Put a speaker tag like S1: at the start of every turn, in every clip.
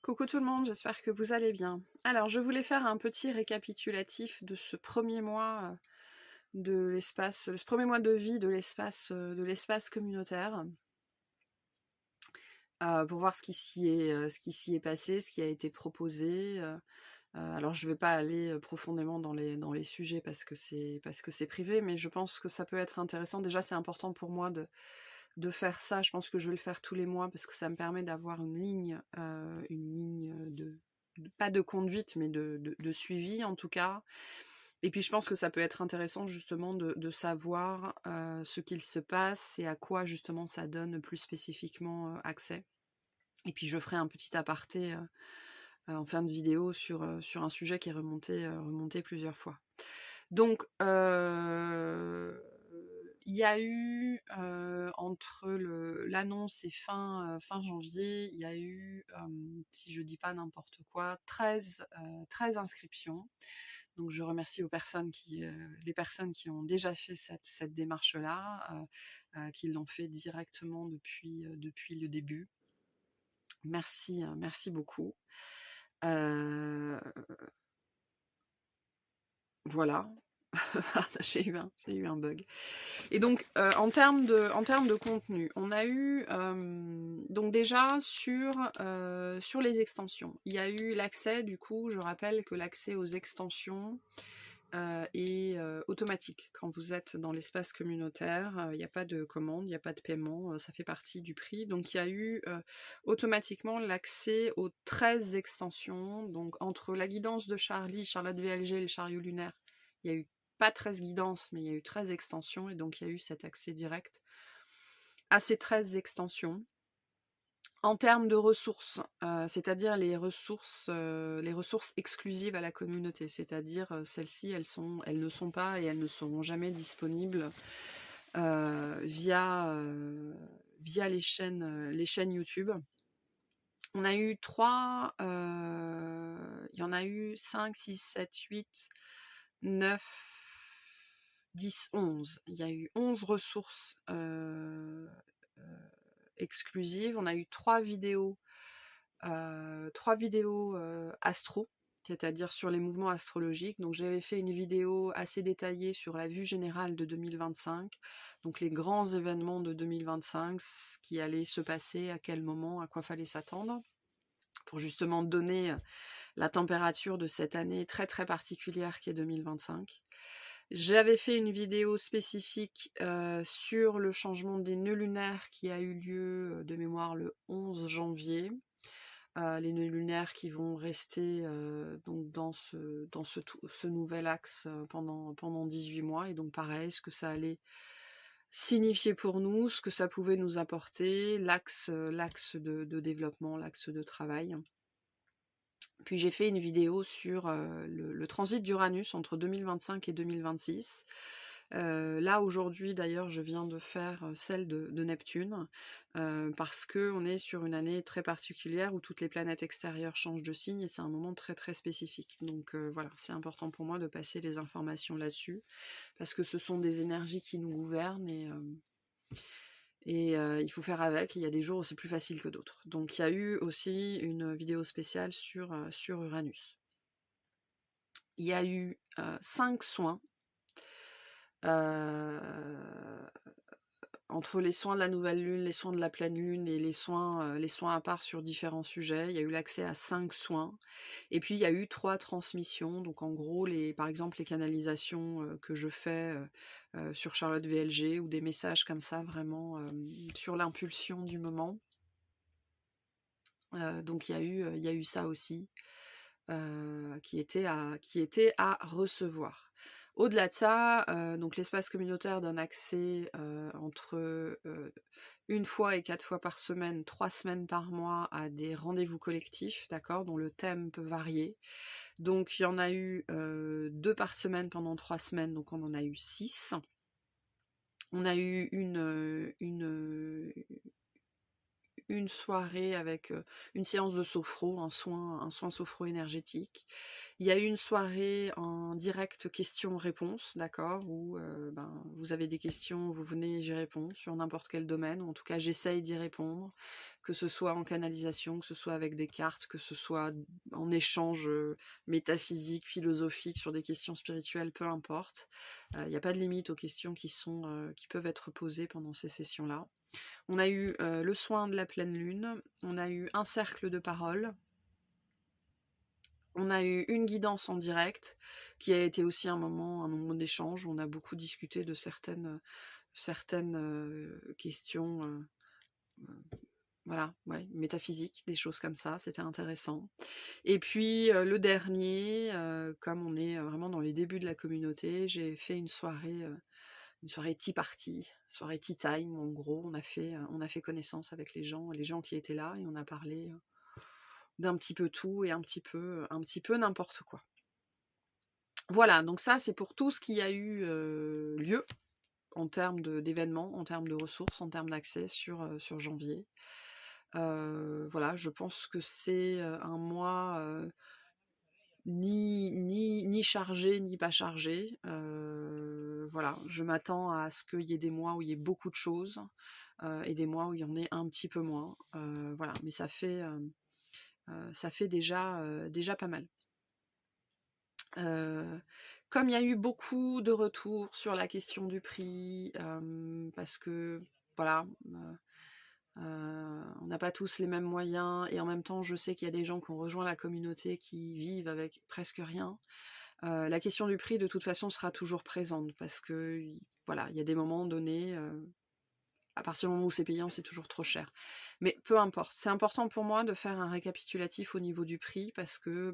S1: Coucou tout le monde, j'espère que vous allez bien. Alors, je voulais faire un petit récapitulatif de ce premier mois de l'espace, ce premier mois de vie de l'espace communautaire, pour voir ce qui s'y est passé, ce qui a été proposé. Alors, je ne vais pas aller profondément dans les sujets parce que c'est privé, mais je pense que ça peut être intéressant. Déjà, c'est important pour moi de faire ça. Je pense que je vais le faire tous les mois parce que ça me permet d'avoir une ligne pas de conduite, mais de suivi en tout cas. Et puis je pense que ça peut être intéressant justement de savoir ce qu'il se passe et à quoi justement ça donne plus spécifiquement accès. Et puis je ferai un petit aparté en fin de vidéo sur un sujet qui est remonté plusieurs fois. Donc, il y a eu, entre l'annonce et fin janvier, il y a eu, si je dis pas n'importe quoi, 13 inscriptions. Donc je remercie les personnes qui ont déjà fait cette démarche-là, qui l'ont fait directement depuis le début. Merci, merci beaucoup. Voilà. J'ai eu un bug. Et donc, en termes de contenu, on a eu donc déjà sur les extensions. Il y a eu l'accès, du coup, je rappelle que l'accès aux extensions est automatique. Quand vous êtes dans l'espace communautaire, il n'y a pas de commande, il n'y a pas de paiement, ça fait partie du prix. Donc il y a eu automatiquement l'accès aux 13 extensions. Donc entre la guidance de Charlie, Charlotte VLG et le chariot lunaire, il y a eu pas 13 guidances, mais il y a eu 13 extensions, et donc il y a eu cet accès direct à ces 13 extensions. En termes de ressources, c'est-à-dire les ressources exclusives à la communauté, c'est-à-dire celles-ci, elles ne sont pas et elles ne seront jamais disponibles via les chaînes YouTube. On a eu il y en a eu 5, 6, 7, 8, 9, 10, 11. Il y a eu 11 ressources exclusives. On a eu 3 vidéos astro, c'est-à-dire sur les mouvements astrologiques. Donc j'avais fait une vidéo assez détaillée sur la vue générale de 2025, donc les grands événements de 2025, ce qui allait se passer, à quel moment, à quoi fallait s'attendre, pour justement donner la température de cette année très très particulière qui est 2025. J'avais fait une vidéo spécifique sur le changement des nœuds lunaires qui a eu lieu de mémoire le 11 janvier. Les nœuds lunaires qui vont rester donc dans ce nouvel axe pendant 18 mois. Et donc pareil, ce que ça allait signifier pour nous, ce que ça pouvait nous apporter, l'axe de développement, l'axe de travail. Puis j'ai fait une vidéo sur le transit d'Uranus entre 2025 et 2026. Là aujourd'hui d'ailleurs je viens de faire celle de Neptune parce qu'on est sur une année très particulière où toutes les planètes extérieures changent de signe et c'est un moment très très spécifique. Donc voilà, c'est important pour moi de passer les informations là-dessus parce que ce sont des énergies qui nous gouvernent et il faut faire avec. Il y a des jours où c'est plus facile que d'autres. Donc il y a eu aussi une vidéo spéciale sur Uranus. Il y a eu 5 soins entre les soins de la nouvelle lune, les soins de la pleine lune et les soins à part sur différents sujets. Il y a eu l'accès à 5 soins. Et puis il y a eu 3 transmissions. Donc en gros, par exemple les canalisations que je fais sur Charlotte VLG ou des messages comme ça vraiment sur l'impulsion du moment. Donc il y a eu ça aussi qui était à recevoir. Au-delà de ça, donc l'espace communautaire donne accès entre 1 fois et 4 fois par semaine, 3 semaines par mois à des rendez-vous collectifs, d'accord, dont le thème peut varier. Donc il y en a eu 2 par semaine pendant 3 semaines, donc on en a eu 6. On a eu une soirée avec une séance de sophro, un soin sophro énergétique. Il y a eu une soirée en direct questions-réponses, d'accord, où vous avez des questions, vous venez, j'y réponds sur n'importe quel domaine, ou en tout cas j'essaye d'y répondre, que ce soit en canalisation, que ce soit avec des cartes, que ce soit en échange métaphysique, philosophique, sur des questions spirituelles, peu importe. Il n'y a pas de limite aux questions qui peuvent être posées pendant ces sessions-là. On a eu le soin de la pleine lune, on a eu un cercle de parole, on a eu une guidance en direct, qui a été aussi un moment d'échange, où on a beaucoup discuté de certaines questions, voilà, ouais, métaphysiques, des choses comme ça, c'était intéressant. Et puis le dernier, comme on est vraiment dans les débuts de la communauté, j'ai fait une soirée tea party, soirée tea time, en gros, on a fait connaissance avec les gens qui étaient là, et on a parlé d'un petit peu tout et un petit peu n'importe quoi. Voilà, donc ça c'est pour tout ce qui a eu lieu en termes d'événements, en termes de ressources, en termes d'accès sur janvier. Voilà, je pense que c'est un mois ni chargé ni pas chargé. Voilà, je m'attends à ce qu'il y ait des mois où il y ait beaucoup de choses et des mois où il y en ait un petit peu moins. Voilà, mais ça fait déjà pas mal. Comme il y a eu beaucoup de retours sur la question du prix, parce que voilà, on n'a pas tous les mêmes moyens, et en même temps je sais qu'il y a des gens qui ont rejoint la communauté qui vivent avec presque rien. La question du prix de toute façon sera toujours présente, parce que voilà, il y a des moments donnés, à partir du moment où c'est payant, c'est toujours trop cher. Mais peu importe, c'est important pour moi de faire un récapitulatif au niveau du prix, parce que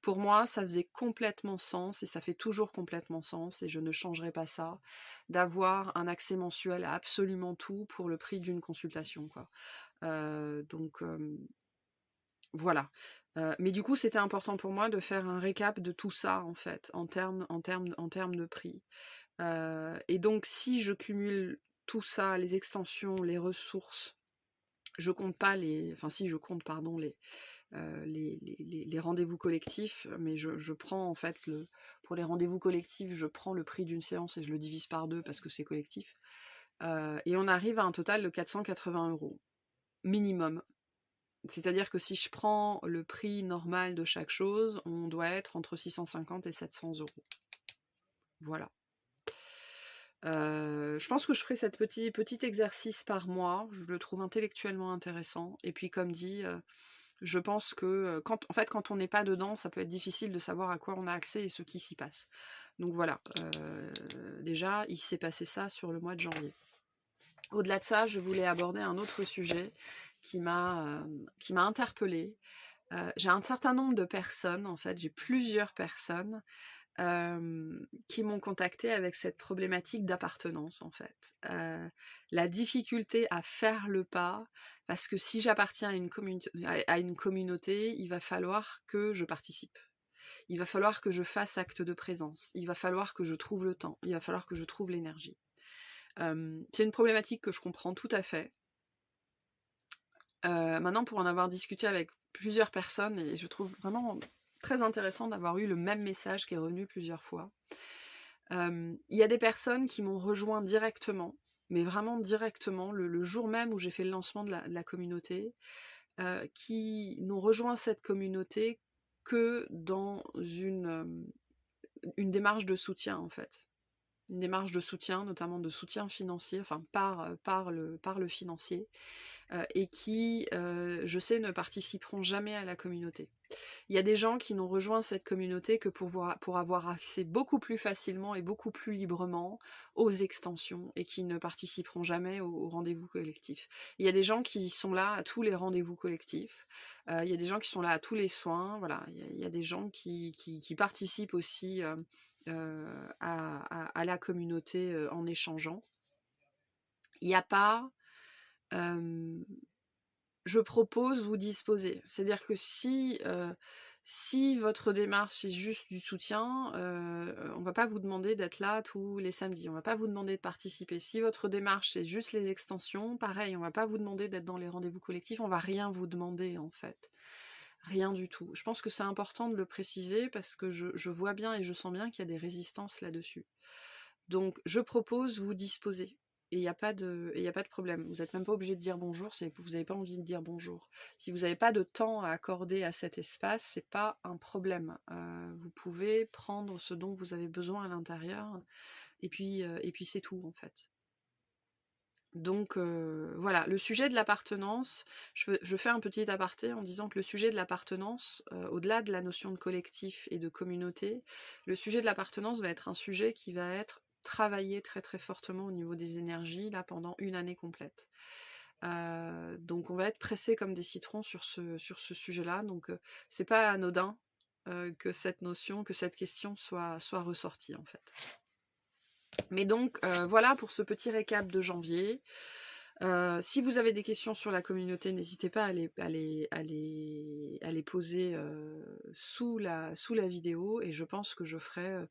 S1: pour moi, ça faisait complètement sens, et ça fait toujours complètement sens, et je ne changerai pas ça, d'avoir un accès mensuel à absolument tout pour le prix d'une consultation, quoi. Donc voilà. Mais du coup, c'était important pour moi de faire un récap de tout ça, en fait, en termes de prix. Et donc, si je cumule tout ça, les extensions, les ressources, je compte pas enfin si, je compte, pardon, les rendez-vous collectifs, mais je prends en fait, pour les rendez-vous collectifs, je prends le prix d'une séance et je le divise par 2 parce que c'est collectif. Et on arrive à un total de 480 € minimum. C'est-à-dire que si je prends le prix normal de chaque chose, on doit être entre 650 et 700 €. Voilà. Je pense que je ferai cette petit exercice par mois, je le trouve intellectuellement intéressant, et puis comme dit, je pense que, quand on n'est pas dedans, ça peut être difficile de savoir à quoi on a accès et ce qui s'y passe. Donc voilà, déjà, il s'est passé ça sur le mois de janvier. Au-delà de ça, je voulais aborder un autre sujet qui m'a interpellée. J'ai un certain nombre de personnes, en fait, j'ai plusieurs personnes qui m'ont contactée avec cette problématique d'appartenance, en fait. La difficulté à faire le pas, parce que si j'appartiens à une communauté, il va falloir que je participe. Il va falloir que je fasse acte de présence. Il va falloir que je trouve le temps. Il va falloir que je trouve l'énergie. C'est une problématique que je comprends tout à fait. Maintenant, pour en avoir discuté avec plusieurs personnes, et je trouve vraiment très intéressant d'avoir eu le même message qui est revenu plusieurs fois. Il y a des personnes qui m'ont rejoint directement, mais vraiment directement, le jour même où j'ai fait le lancement de la communauté, qui n'ont rejoint cette communauté que dans une démarche de soutien, en fait. Une démarche de soutien, notamment de soutien financier, enfin par le financier, et qui, je sais, ne participeront jamais à la communauté. Il y a des gens qui n'ont rejoint cette communauté que pour avoir accès beaucoup plus facilement et beaucoup plus librement aux extensions, et qui ne participeront jamais aux rendez-vous collectifs. Il y a des gens qui sont là à tous les rendez-vous collectifs, il y a des gens qui sont là à tous les soins, voilà. Il y a des gens qui participent aussi à la communauté en échangeant. Il n'y a pas... je propose, vous disposez. C'est-à-dire que si votre démarche est juste du soutien, on ne va pas vous demander d'être là tous les samedis, on ne va pas vous demander de participer. Si votre démarche c'est juste les extensions, pareil, on ne va pas vous demander d'être dans les rendez-vous collectifs, on ne va rien vous demander, en fait. Rien du tout. Je pense que c'est important de le préciser parce que je vois bien et je sens bien qu'il y a des résistances là-dessus. Donc je propose, vous disposez. Et il n'y a pas de problème. Vous n'êtes même pas obligé de dire bonjour, c'est que vous n'avez pas envie de dire bonjour. Si vous n'avez pas de temps à accorder à cet espace, c'est pas un problème. Vous pouvez prendre ce dont vous avez besoin à l'intérieur, et puis c'est tout en fait. Donc voilà, le sujet de l'appartenance, je fais un petit aparté en disant que le sujet de l'appartenance, au-delà de la notion de collectif et de communauté, le sujet de l'appartenance va être un sujet qui va être travaillé très très fortement au niveau des énergies là pendant une année complète. Donc on va être pressé comme des citrons sur ce sujet-là, donc c'est pas anodin que cette notion, que cette question soit ressortie en fait. Mais donc voilà pour ce petit récap de janvier. Si vous avez des questions sur la communauté, n'hésitez pas à les poser sous la vidéo, et je pense que je ferai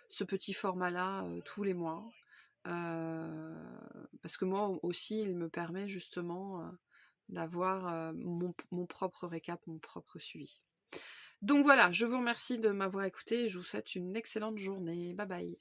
S1: ce petit format-là tous les mois. Parce que moi aussi, il me permet justement d'avoir mon propre récap, mon propre suivi. Donc voilà, je vous remercie de m'avoir écouté et je vous souhaite une excellente journée. Bye bye.